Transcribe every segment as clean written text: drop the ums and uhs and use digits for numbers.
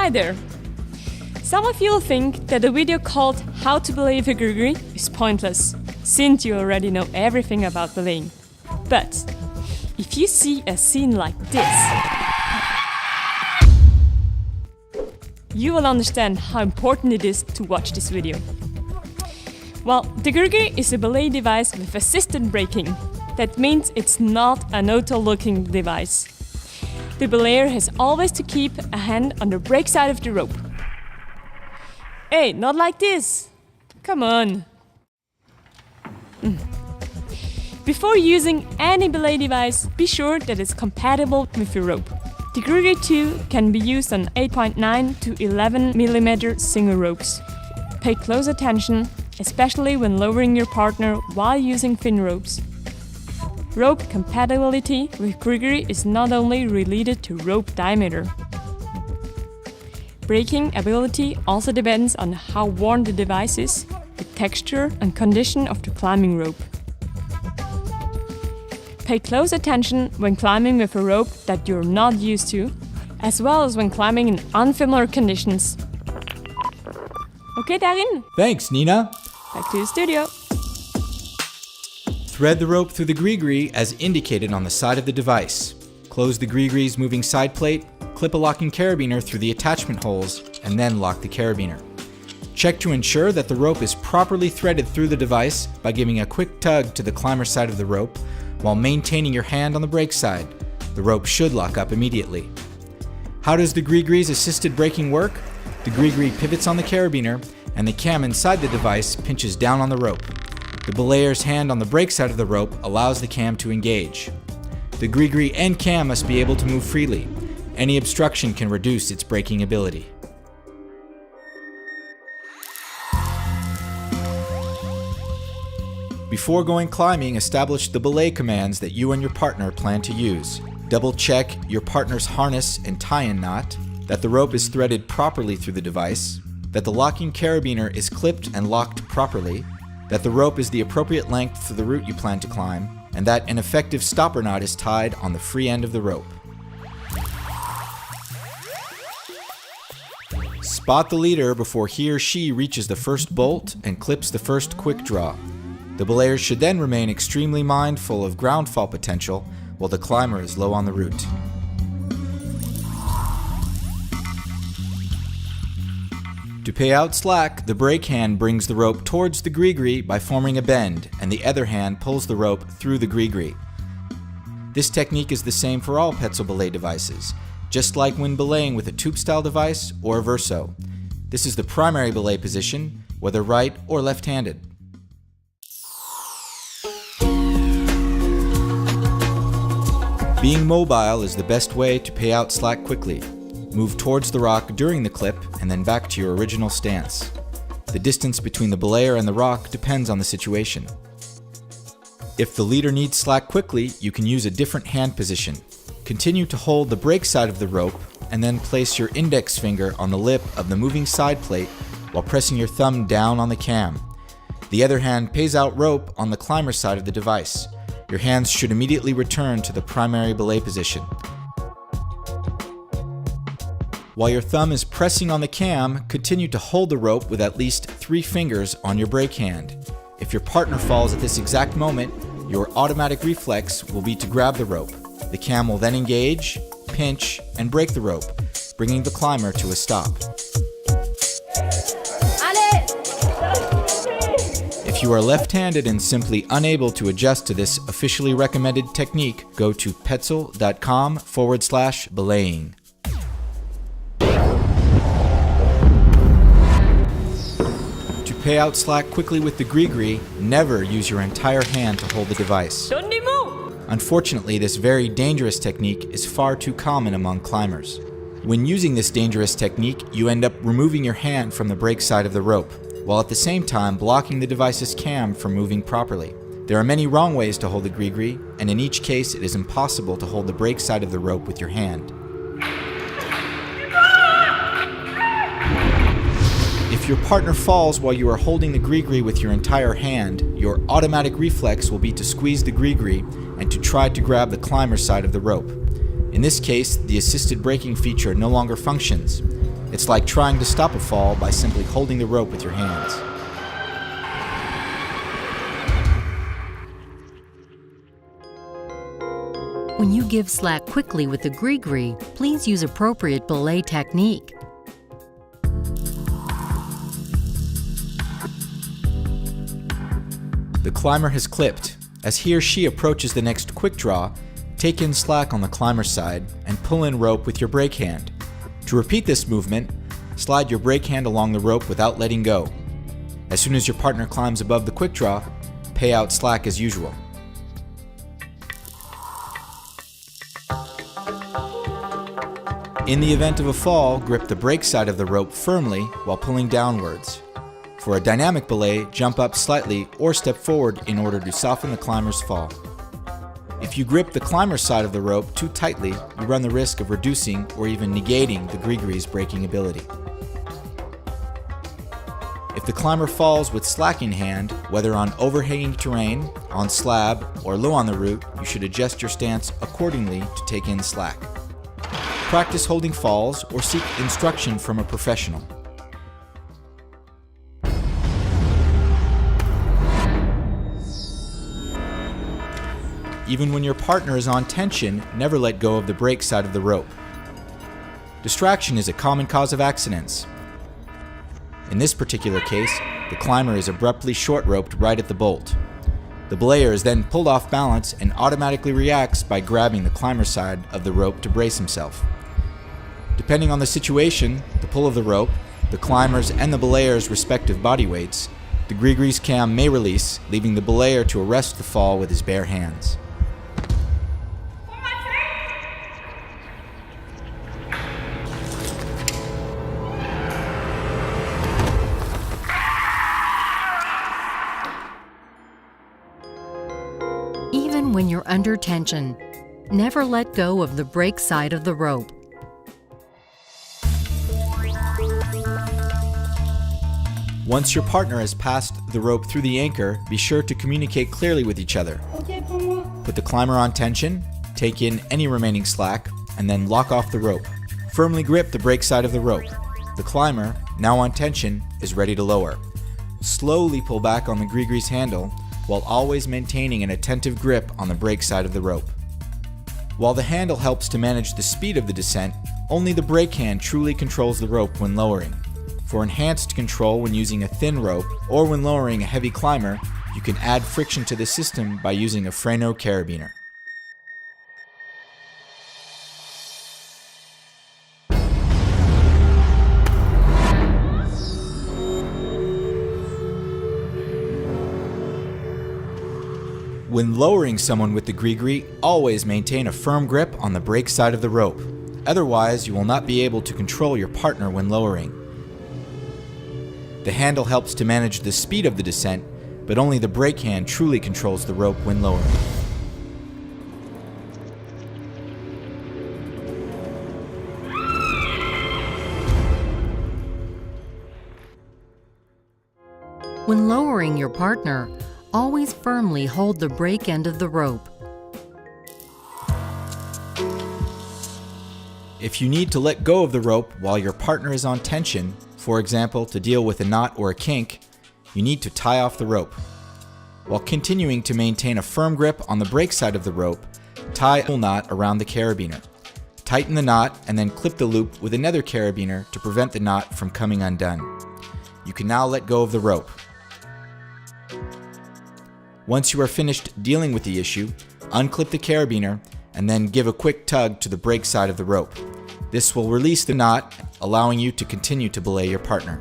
Hi there! Some of you will think that the video called How to Belay the GRIGRI is pointless, since you already know everything about belaying. But if you see a scene like this, you will understand how important it is to watch this video. Well, the GRIGRI is a belay device with assisted braking. That means it's not an auto-looking device. The belayer has always to keep a hand on the brake side of the rope. Hey, not like this! Come on! Before using any belay device, be sure that it's compatible with your rope. The GRIGRI 2 can be used on 8.9 to 11 mm single ropes. Pay close attention, especially when lowering your partner while using thin ropes. Rope compatibility with GRIGRI is not only related to rope diameter. Braking ability also depends on how worn the device is, the texture and condition of the climbing rope. Pay close attention when climbing with a rope that you're not used to, as well as when climbing in unfamiliar conditions. Okay, Darin? Thanks, Nina. Back to the studio. Thread the rope through the GRIGRI as indicated on the side of the device. Close the GRIGRI's moving side plate, clip a locking carabiner through the attachment holes, and then lock the carabiner. Check to ensure that the rope is properly threaded through the device by giving a quick tug to the climber side of the rope while maintaining your hand on the brake side. The rope should lock up immediately. How does the GRIGRI's assisted braking work? The GRIGRI pivots on the carabiner and the cam inside the device pinches down on the rope. The belayer's hand on the brake side of the rope allows the cam to engage. The GRIGRI and cam must be able to move freely. Any obstruction can reduce its braking ability. Before going climbing, establish the belay commands that you and your partner plan to use. Double check your partner's harness and tie-in knot, that the rope is threaded properly through the device, that the locking carabiner is clipped and locked properly, that the rope is the appropriate length for the route you plan to climb, and that an effective stopper knot is tied on the free end of the rope. Spot the leader before he or she reaches the first bolt and clips the first quick draw. The belayers should then remain extremely mindful of ground fall potential while the climber is low on the route. To pay out slack, the brake hand brings the rope towards the GRIGRI by forming a bend, and the other hand pulls the rope through the GRIGRI. This technique is the same for all Petzl belay devices, just like when belaying with a tube-style device or a verso. This is the primary belay position, whether right or left-handed. Being mobile is the best way to pay out slack quickly. Move towards the rock during the clip and then back to your original stance. The distance between the belayer and the rock depends on the situation. If the leader needs slack quickly, you can use a different hand position. Continue to hold the brake side of the rope and then place your index finger on the lip of the moving side plate while pressing your thumb down on the cam. The other hand pays out rope on the climber side of the device. Your hands should immediately return to the primary belay position. While your thumb is pressing on the cam, continue to hold the rope with at least 3 fingers on your brake hand. If your partner falls at this exact moment, your automatic reflex will be to grab the rope. The cam will then engage, pinch, and break the rope, bringing the climber to a stop. If you are left-handed and simply unable to adjust to this officially recommended technique, go to petzl.com/belaying. To pay out slack quickly with the GRIGRI, never use your entire hand to hold the device. Unfortunately, this very dangerous technique is far too common among climbers. When using this dangerous technique, you end up removing your hand from the brake side of the rope, while at the same time blocking the device's cam from moving properly. There are many wrong ways to hold the GRIGRI, and in each case it is impossible to hold the brake side of the rope with your hand. If your partner falls while you are holding the GRIGRI with your entire hand, your automatic reflex will be to squeeze the GRIGRI and to try to grab the climber side of the rope. In this case, the assisted braking feature no longer functions. It's like trying to stop a fall by simply holding the rope with your hands. When you give slack quickly with the GRIGRI, please use appropriate belay technique. The climber has clipped. As he or she approaches the next quick draw, take in slack on the climber's side and pull in rope with your brake hand. To repeat this movement, slide your brake hand along the rope without letting go. As soon as your partner climbs above the quick draw, pay out slack as usual. In the event of a fall, grip the brake side of the rope firmly while pulling downwards. For a dynamic belay, jump up slightly or step forward in order to soften the climber's fall. If you grip the climber's side of the rope too tightly, you run the risk of reducing or even negating the GRIGRI's braking ability. If the climber falls with slack in hand, whether on overhanging terrain, on slab, or low on the route, you should adjust your stance accordingly to take in slack. Practice holding falls or seek instruction from a professional. Even when your partner is on tension, never let go of the brake side of the rope. Distraction is a common cause of accidents. In this particular case, the climber is abruptly short-roped right at the bolt. The belayer is then pulled off balance and automatically reacts by grabbing the climber's side of the rope to brace himself. Depending on the situation, the pull of the rope, the climber's and the belayer's respective body weights, the GRIGRI's cam may release, leaving the belayer to arrest the fall with his bare hands. Even when you're under tension, never let go of the brake side of the rope. Once your partner has passed the rope through the anchor, be sure to communicate clearly with each other. Put the climber on tension, take in any remaining slack, and then lock off the rope. Firmly grip the brake side of the rope. The climber, now on tension, is ready to lower. Slowly pull back on the GRIGRI's handle, while always maintaining an attentive grip on the brake side of the rope. While the handle helps to manage the speed of the descent, only the brake hand truly controls the rope when lowering. For enhanced control when using a thin rope or when lowering a heavy climber, you can add friction to the system by using a freno carabiner. When lowering someone with the GRIGRI, always maintain a firm grip on the brake side of the rope. Otherwise, you will not be able to control your partner when lowering. The handle helps to manage the speed of the descent, but only the brake hand truly controls the rope when lowering. When lowering your partner, always firmly hold the brake end of the rope. If you need to let go of the rope while your partner is on tension, for example, to deal with a knot or a kink, you need to tie off the rope. While continuing to maintain a firm grip on the brake side of the rope, tie a knot around the carabiner. Tighten the knot and then clip the loop with another carabiner to prevent the knot from coming undone. You can now let go of the rope. Once you are finished dealing with the issue, unclip the carabiner and then give a quick tug to the brake side of the rope. This will release the knot, allowing you to continue to belay your partner.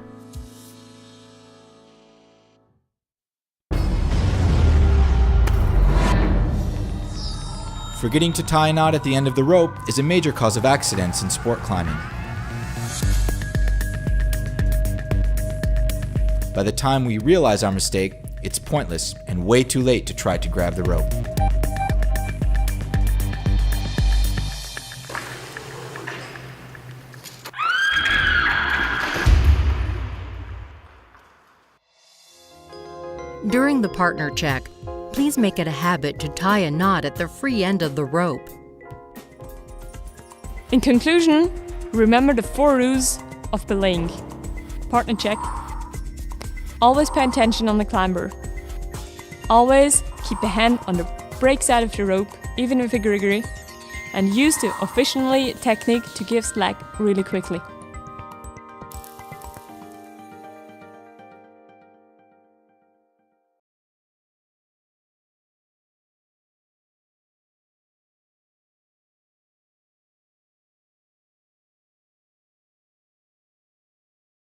Forgetting to tie a knot at the end of the rope is a major cause of accidents in sport climbing. By the time we realize our mistake, it's pointless and way too late to try to grab the rope. During the partner check, please make it a habit to tie a knot at the free end of the rope. In conclusion, remember the 4 rules of belaying. Partner check. Always pay attention on the climber. Always keep a hand on the brake side of the rope, even with a GRIGRI, and use the officially technique to give slack really quickly.